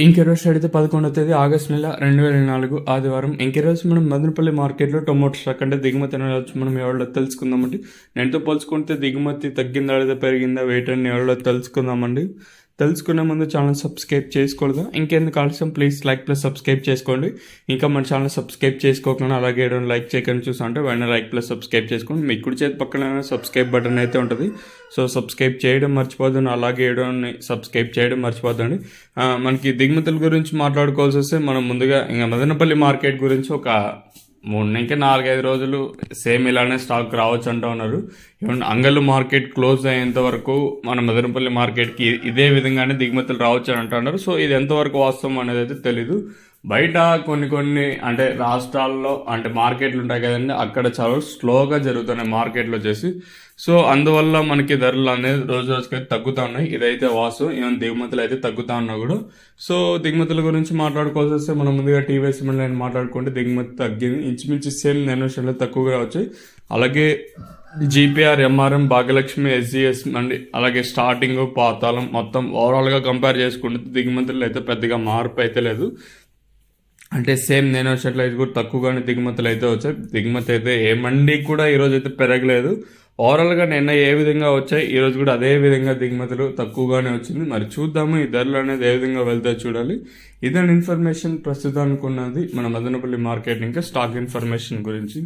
ఇంకెరోజు అయితే 11వ తేదీ ఆగస్టు నెల 2024 ఆదివారం. ఇంకెరోజు మనం మదనపల్లి మార్కెట్లో టొమాటో స్టాక్ అంటే దిగుమతి అనేది మనం ఎవరో తెలుసుకుందామండి. నేనుతో పోల్చుకుంటే దిగుమతి తగ్గిందా లేదా పెరిగిందా వెయిట్ అని ఎవరో తెలుసుకుందామండి. తెలుసుకునే ముందు ఛానల్ సబ్స్క్రైబ్ చేసుకోలేదు. ఇంకెందుకు ఆలస్యం, ప్లీజ్ లైక్ ప్లస్ సబ్స్క్రైబ్ చేసుకోండి. ఇంకా మన ఛానల్ సబ్స్క్రైబ్ చేసుకోకుండా అలాగే లైక్ చేయకుండా చూసా అంటే వెంటనే లైక్ ప్లస్ సబ్స్క్రైబ్ చేసుకోండి. మీ కుడి చేతి పక్కన సబ్స్క్రైబ్ బటన్ అయితే ఉంటుంది. సో సబ్స్క్రైబ్ చేయడం మర్చిపోద్దు, అలాగే సబ్స్క్రైబ్ చేయడం మర్చిపోద్దండి. మనకి దిగుమతుల గురించి మాట్లాడుకోవాల్సి వస్తే మనం ముందుగా ఇంకా మదనపల్లి మార్కెట్ గురించి ఒక 4-5 రోజులు సేమ్ ఇలానే స్టాక్ రావచ్చు అంటూ ఉన్నారు. ఈవెన్ అంగళ్ళు మార్కెట్ క్లోజ్ అయ్యేంత వరకు మన మదనపల్లి మార్కెట్కి ఇదే విధంగానే దిగుమతులు రావచ్చు అని అంటున్నారు. సో ఇది ఎంతవరకు వాస్తవం అనేది అయితే తెలీదు. బయట కొన్ని అంటే రాష్ట్రాల్లో అంటే మార్కెట్లు ఉంటాయి కదండి, అక్కడ చాలా స్లోగా జరుగుతున్నాయి మార్కెట్లు వచ్చేసి. సో అందువల్ల మనకి ధరలు అనేది రోజు రోజుకైతే తగ్గుతూ ఉన్నాయి. ఇదైతే వాస్తవం. ఈవెన్ దిగుమతులు అయితే తగ్గుతా ఉన్నా కూడా. సో దిగుమతుల గురించి మాట్లాడుకోవాల్సి వస్తే మనం ముందుగా టీవీఎస్ సిమెంట్ మాట్లాడుకుంటే దిగుమతి తగ్గింది. ఇంచుమించు సేమ్ నెనోషన్లో తక్కువగా వచ్చాయి. అలాగే జీపీఆర్, ఎంఆర్ఎం, భాగ్యలక్ష్మి, ఎస్జిఎస్ అండి, అలాగే స్టార్టింగ్, పాతాళం మొత్తం ఓవరాల్గా కంపేర్ చేసుకుంటే దిగుమతులు అయితే పెద్దగా మార్పు అయితే లేదు. అంటే సేమ్ నేను షర్ట్లు అయితే కూడా తక్కువగానే దిగుమతులు అయితే వచ్చాయి. దిగుమతి అయితే ఏ మండి కూడా ఈరోజు అయితే పెరగలేదు. ఓవరాల్గా నిన్న ఏ విధంగా వచ్చాయి, ఈరోజు కూడా అదే విధంగా దిగుమతులు తక్కువగానే వచ్చింది. మరి చూద్దాము ఈ ధరలు అనేది ఏ విధంగా వెళ్తే చూడాలి. ఇదని ఇన్ఫర్మేషన్ ప్రస్తుతానికి ఉన్నది మన మదనపల్లి మార్కెట్ ఇంకా స్టాక్ ఇన్ఫర్మేషన్ గురించి.